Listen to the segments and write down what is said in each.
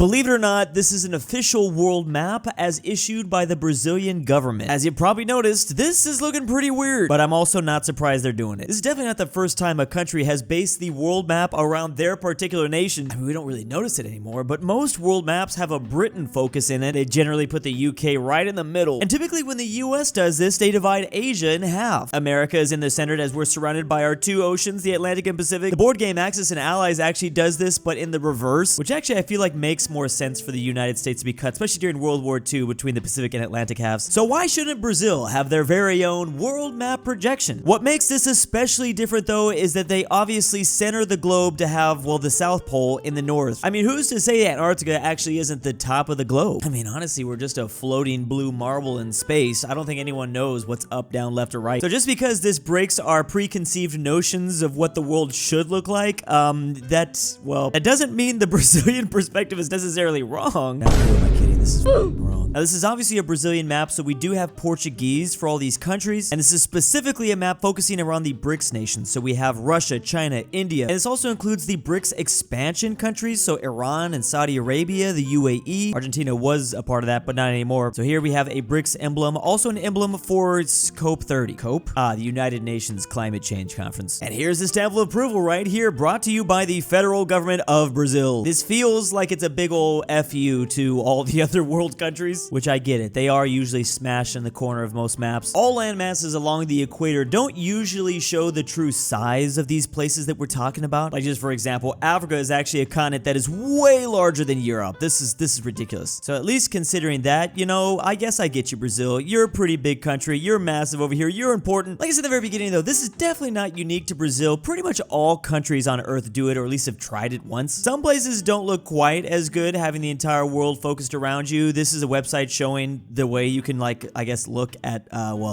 Believe it or not, this is an official world map as issued by the Brazilian government. As you probably noticed, this is looking pretty weird, but I'm also not surprised they're doing it. This is definitely not the first time a country has based the world map around their particular nation. I mean, we don't really notice it anymore, but most world maps have a Britain focus in it. They generally put the UK right in the middle. And typically when the US does this, they divide Asia in half. America is in the center as we're surrounded by our two oceans, the Atlantic and Pacific. The board game Axis and Allies actually does this, but in the reverse, which actually I feel like makes more sense for the United States to be cut, especially during World War II between the Pacific and Atlantic halves. So why shouldn't Brazil have their very own world map projection? What makes this especially different though is that they obviously center the globe to have, well, the South Pole in the north. I mean, who's to say Antarctica actually isn't the top of the globe? I mean, honestly, we're just a floating blue marble in space. I don't think anyone knows what's up, down, left, or right. So just because this breaks our preconceived notions of what the world should look like, that doesn't mean the Brazilian perspective is necessarily wrong. Who am I kidding? This is wrong. Now, this is obviously a Brazilian map, so we do have Portuguese for all these countries, and this is specifically a map focusing around the BRICS nations. So we have Russia, China, India, and this also includes the BRICS expansion countries, so Iran and Saudi Arabia, the UAE. Argentina was a part of that, but not anymore. So here we have a BRICS emblem, also an emblem for COP30. COP? The United Nations Climate Change Conference. And here's the stamp of approval right here, brought to you by the federal government of Brazil. This feels like it's a big ol' FU to all the other world countries, which I get it. They are usually smashed in the corner of most maps. All land masses along the equator don't usually show the true size of these places that we're talking about. Like just for example, Africa is actually a continent that is way larger than Europe. This is ridiculous. So at least considering that, you know, I guess I get you, Brazil. You're a pretty big country. You're massive over here. You're important. Like I said at the very beginning though, this is definitely not unique to Brazil. Pretty much all countries on Earth do it, or at least have tried it once. Some places don't look quite as good having the entire world focused around you. This is a website showing the way you can, like, I guess look at,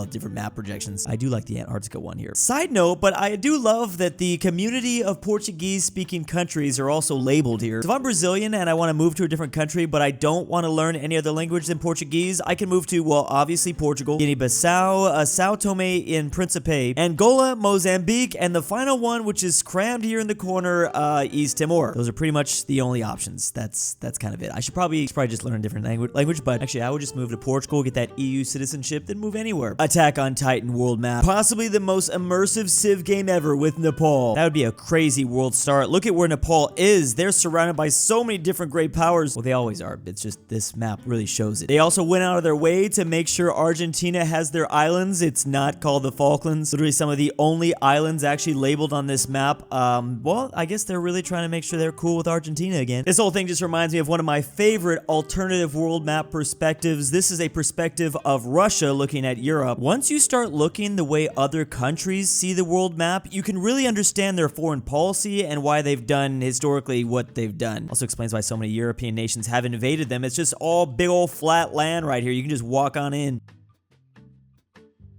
different map projections. I do like the Antarctica one here. Side note, but I do love that the community of Portuguese-speaking countries are also labeled here. So if I'm Brazilian and I want to move to a different country, but I don't want to learn any other language than Portuguese, I can move to, well, obviously Portugal, Guinea-Bissau, Sao Tome and Principe, Angola, Mozambique, and the final one, which is crammed here in the corner, East Timor. Those are pretty much the only options. That's kind of it. I should probably just learn a different language, but actually I would just move to Portugal, get that EU citizenship, then move anywhere. Attack on Titan world map. Possibly the most immersive Civ game ever with Nepal. That would be a crazy world start. Look at where Nepal is. They're surrounded by so many different great powers. Well, they always are. It's just this map really shows it. They also went out of their way to make sure Argentina has their islands. It's not called the Falklands. Literally some of the only islands actually labeled on this map. Well, I guess they're really trying to make sure they're cool with Argentina again. This whole thing just reminds me of one of my favorite alternative world map perspectives. This is a perspective of Russia looking at Europe. Once you start looking the way other countries see the world map, you can really understand their foreign policy and why they've done historically what they've done. Also explains why so many European nations have invaded them. It's just all big old flat land right here. You can just walk on in.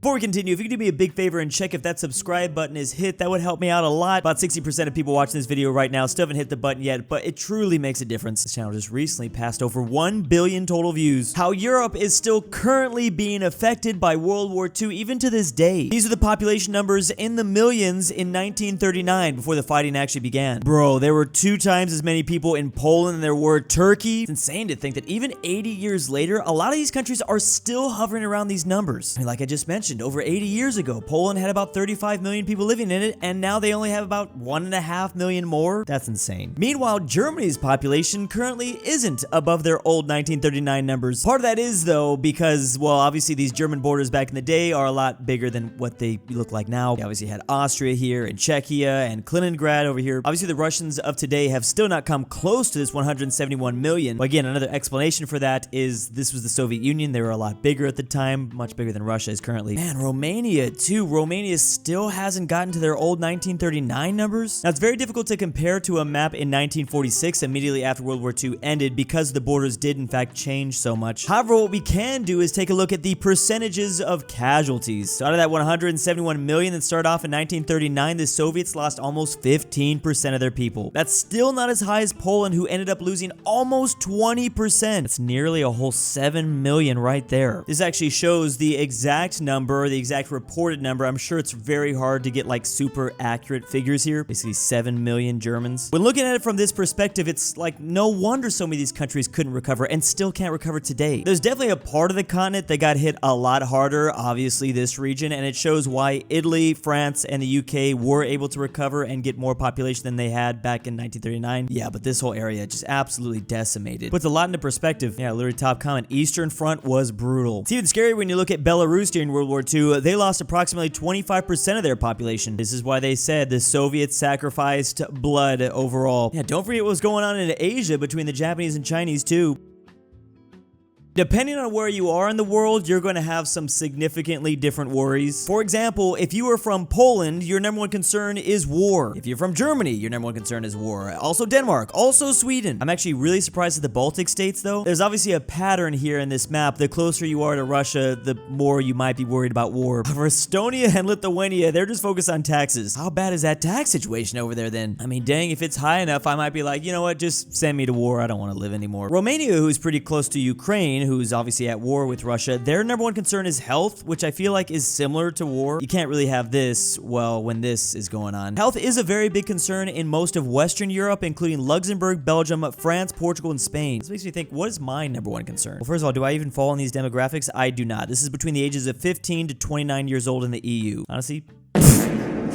Before we continue, if you could do me a big favor and check if that subscribe button is hit, that would help me out a lot. About 60% of people watching this video right now still haven't hit the button yet, but it truly makes a difference. This channel just recently passed over 1 billion total views. How Europe is still currently being affected by World War II, even to this day. These are the population numbers in the millions in 1939, before the fighting actually began. Bro, there were 2 times as many people in Poland than there were Turkey. It's insane to think that even 80 years later, a lot of these countries are still hovering around these numbers. I mean, like I just mentioned, over 80 years ago, Poland had about 35 million people living in it, and now they only have about 1.5 million more. That's insane. Meanwhile, Germany's population currently isn't above their old 1939 numbers. Part of that is, though, because, well, obviously these German borders back in the day are a lot bigger than what they look like now. We obviously had Austria here, and Czechia, and Kaliningrad over here. Obviously, the Russians of today have still not come close to this 171 million. But again, another explanation for that is this was the Soviet Union. They were a lot bigger at the time, much bigger than Russia is currently. Man, Romania too. Romania still hasn't gotten to their old 1939 numbers. Now, it's very difficult to compare to a map in 1946, immediately after World War II ended, because the borders did in fact change so much. However, what we can do is take a look at the percentages of casualties. So out of that 171 million that started off in 1939, the Soviets lost almost 15% of their people. That's still not as high as Poland, who ended up losing almost 20%. That's nearly a whole 7 million right there. This actually shows the exact number number, the exact reported number. I'm sure it's very hard to get like super accurate figures here. Basically 7 million Germans. When looking at it from this perspective, it's like no wonder so many of these countries couldn't recover and still can't recover today. There's definitely a part of the continent that got hit a lot harder, obviously this region, and it shows why Italy, France, and the UK were able to recover and get more population than they had back in 1939. Yeah, but this whole area just absolutely decimated. Puts a lot into perspective. Yeah, literally top comment. Eastern Front was brutal. It's even scary when you look at Belarus during World War II. They lost approximately 25% of their population. This is why they said the Soviets sacrificed blood overall. Yeah, don't forget what was going on in Asia between the Japanese and Chinese too. Depending on where you are in the world, you're going to have some significantly different worries. For example, if you are from Poland, your number one concern is war. If you're from Germany, your number one concern is war. Also Denmark, also Sweden. I'm actually really surprised at the Baltic states though. There's obviously a pattern here in this map. The closer you are to Russia, the more you might be worried about war. For Estonia and Lithuania, they're just focused on taxes. How bad is that tax situation over there then? I mean, dang, if it's high enough, I might be like, you know what, just send me to war. I don't want to live anymore. Romania, who's pretty close to Ukraine, who's obviously at war with Russia, their number one concern is health, which I feel like is similar to war. You can't really have this, well, when this is going on. Health is a very big concern in most of Western Europe, including Luxembourg, Belgium, France, Portugal, and Spain. This makes me think, what is my number one concern? Well, first of all, do I even fall in these demographics? I do not. This is between the ages of 15 to 29 years old in the EU. Honestly, I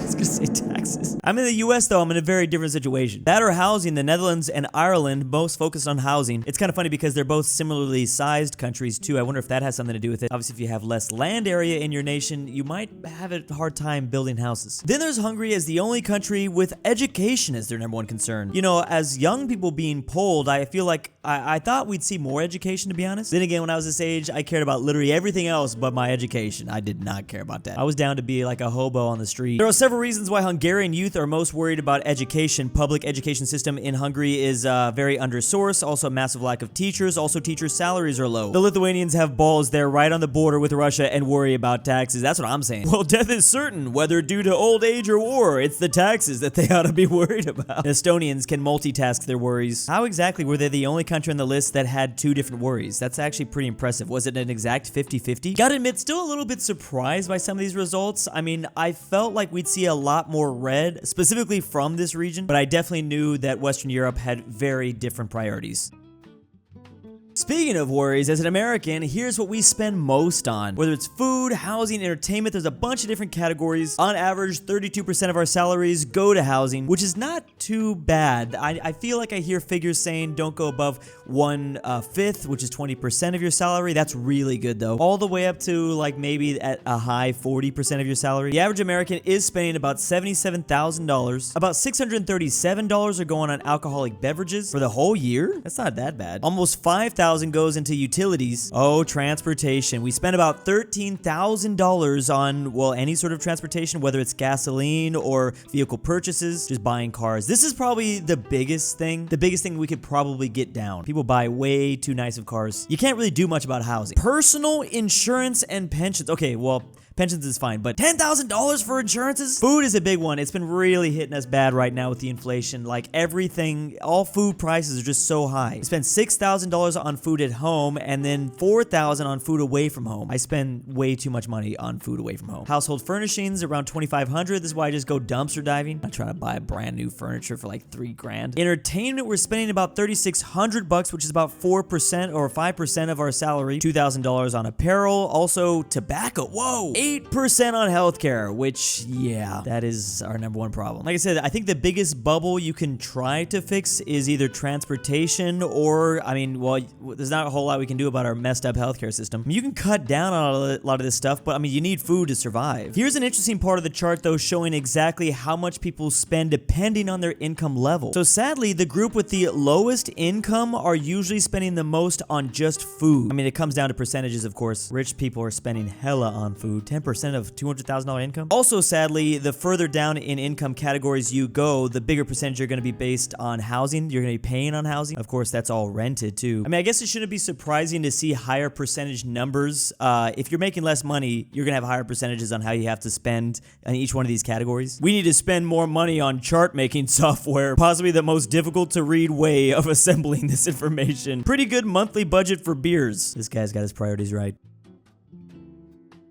was gonna say taxes. I'm in the US though, I'm in a very different situation. That or housing, the Netherlands and Ireland both focused on housing. It's kind of funny because they're both similarly sized countries too. I wonder if that has something to do with it. Obviously, if you have less land area in your nation, you might have a hard time building houses. Then there's Hungary as the only country with education as their number one concern. You know, as young people being polled, I feel like I thought we'd see more education, to be honest. Then again, when I was this age, I cared about literally everything else but my education. I did not care about that. I was down to be like a hobo on the street. There are several reasons why Hungarian youth are most worried about education. Public education system in Hungary is very undersourced. Also, a massive lack of teachers. Also, teachers' salaries are low. The Lithuanians have balls there right on the border with Russia and worry about taxes. That's what I'm saying. Well, death is certain, whether due to old age or war. It's the taxes that they ought to be worried about. Estonians can multitask their worries. How exactly were they the only country on the list that had two different worries? That's actually pretty impressive. Was it an exact 50-50? Gotta admit, still a little bit surprised by some of these results. I mean, I felt like we'd see a lot more red, specifically from this region, but I definitely knew that Western Europe had very different priorities. Speaking of worries, as an American, here's what we spend most on. Whether it's food, housing, entertainment, there's a bunch of different categories. On average, 32% of our salaries go to housing, which is not too bad. I feel like I hear figures saying don't go above 1/5, which is 20% of your salary. That's really good though. All the way up to like maybe at a high 40% of your salary. The average American is spending about $77,000. About $637 are going on alcoholic beverages for the whole year. That's not that bad. Almost $5,000 goes into utilities. Oh, transportation. We spend about $13,000 on, well, any sort of transportation, whether it's gasoline or vehicle purchases, just buying cars. This is probably the biggest thing we could probably get down. People buy way too nice of cars. You can't really do much about housing. Personal insurance and pensions. Okay, well, pensions is fine, but $10,000 for insurances? Food is a big one. It's been really hitting us bad right now with the inflation. Like everything, all food prices are just so high. I spend $6,000 on food at home and then $4,000 on food away from home. I spend way too much money on food away from home. Household furnishings around $2,500. This is why I just go dumpster diving. I'm trying to buy brand new furniture for like $3 grand. Entertainment, we're spending about $3,600, which is about 4% or 5% of our salary. $2,000 on apparel. Also tobacco. Whoa! 8% on healthcare, which, yeah, that is our number one problem. Like I said, I think the biggest bubble you can try to fix is either transportation or, I mean, well, there's not a whole lot we can do about our messed up healthcare system. I mean, you can cut down on a lot of this stuff, but I mean, you need food to survive. Here's an interesting part of the chart, though, showing exactly how much people spend depending on their income level. So sadly, the group with the lowest income are usually spending the most on just food. I mean, it comes down to percentages, of course. Rich people are spending hella on food. 10% of $200,000 income. Also, sadly, the further down in income categories you go, the bigger percentage are going to be based on housing. You're going to be paying on housing. Of course, that's all rented too. I mean, I guess it shouldn't be surprising to see higher percentage numbers. If you're making less money, you're going to have higher percentages on how you have to spend on each one of these categories. We need to spend more money on chart making software, possibly the most difficult to read way of assembling this information. Pretty good monthly budget for beers. This guy's got his priorities right.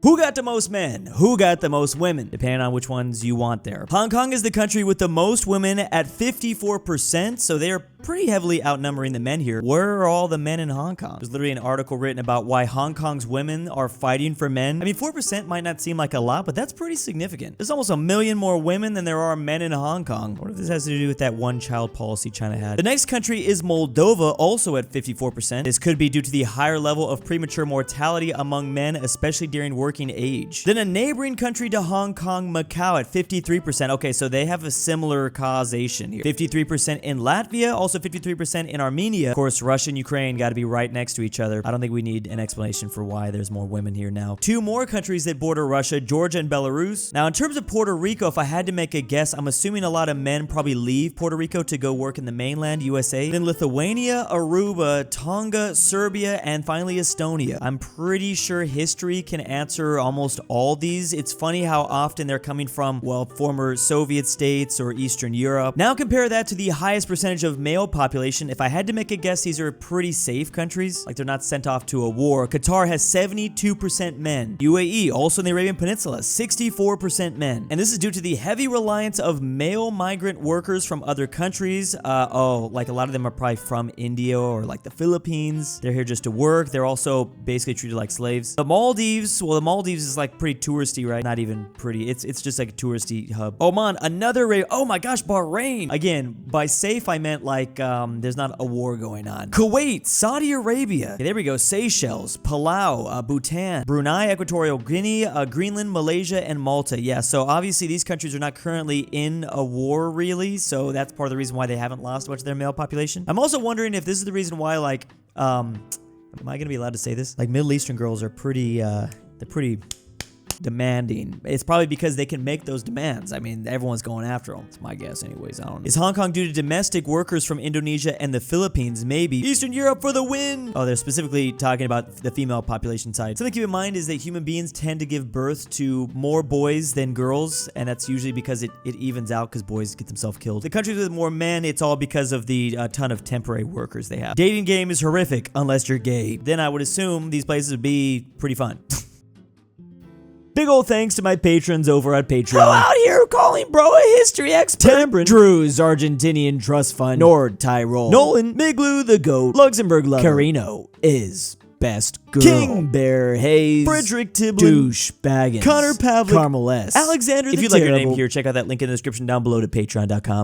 Who got the most men? Who got the most women? Depending on which ones you want there. Hong Kong is the country with the most women at 54%, so they are pretty heavily outnumbering the men here. Where are all the men in Hong Kong? There's literally an article written about why Hong Kong's women are fighting for men. I mean, 4% might not seem like a lot, but that's pretty significant. There's almost 1 million more women than there are men in Hong Kong. What if this has to do with that one-child policy China had? The next country is Moldova, also at 54%. This could be due to the higher level of premature mortality among men, especially during working age. Then a neighboring country to Hong Kong, Macau, at 53%. Okay, so they have a similar causation here. 53% in Latvia, also 53% in Armenia. Of course, Russia and Ukraine got to be right next to each other. I don't think we need an explanation for why there's more women here now. 2 more countries that border Russia, Georgia and Belarus. Now, in terms of Puerto Rico, if I had to make a guess, I'm assuming a lot of men probably leave Puerto Rico to go work in the mainland USA. Then Lithuania, Aruba, Tonga, Serbia, and finally Estonia. I'm pretty sure history can answer almost all these. It's funny how often they're coming from, well, former Soviet states or Eastern Europe. Now compare that to the highest percentage of male population. If I had to make a guess, these are pretty safe countries. Like, they're not sent off to a war. Qatar has 72% men. UAE, also in the Arabian Peninsula, 64% men. And this is due to the heavy reliance of male migrant workers from other countries. Like a lot of them are probably from India or like the Philippines. They're here just to work. They're also basically treated like slaves. The Maldives, well, the Maldives is like pretty touristy, right? Not even pretty. It's just like a touristy hub. Oman, oh my gosh, Bahrain. Again, by safe, I meant like there's not a war going on. Kuwait, Saudi Arabia. Okay, there we go. Seychelles, Palau, Bhutan, Brunei, Equatorial Guinea, Greenland, Malaysia, and Malta. Yeah, so obviously these countries are not currently in a war, really. So that's part of the reason why they haven't lost much of their male population. I'm also wondering if this is the reason why, like, am I gonna be allowed to say this? Like, Middle Eastern girls are pretty, they're pretty demanding. It's probably because they can make those demands. I mean, everyone's going after them. It's my guess anyways. I don't know. Is Hong Kong due to domestic workers from Indonesia and the Philippines? Maybe. Eastern Europe for the win! Oh, they're specifically talking about the female population side. Something to keep in mind is that human beings tend to give birth to more boys than girls, and that's usually because it evens out because boys get themselves killed. The countries with more men, it's all because of the ton of temporary workers they have. Dating game is horrific unless you're gay. Then I would assume these places would be pretty fun. Big ol' thanks to my patrons over at Patreon. Who out here calling bro a history expert? Tambre, Drew's Argentinian Trust Fund, NordTyrol, Nolan, Miglu the Goat, LuxembourgLover, KirinoIsBestGirl, KingBearHaze, Fredrik Tibblin, DOOCHBAGGINS, Pavlik, Carmel Saida, AlexandertheTerrible. If you'd like your name here, check out that link in the description down below to patreon.com.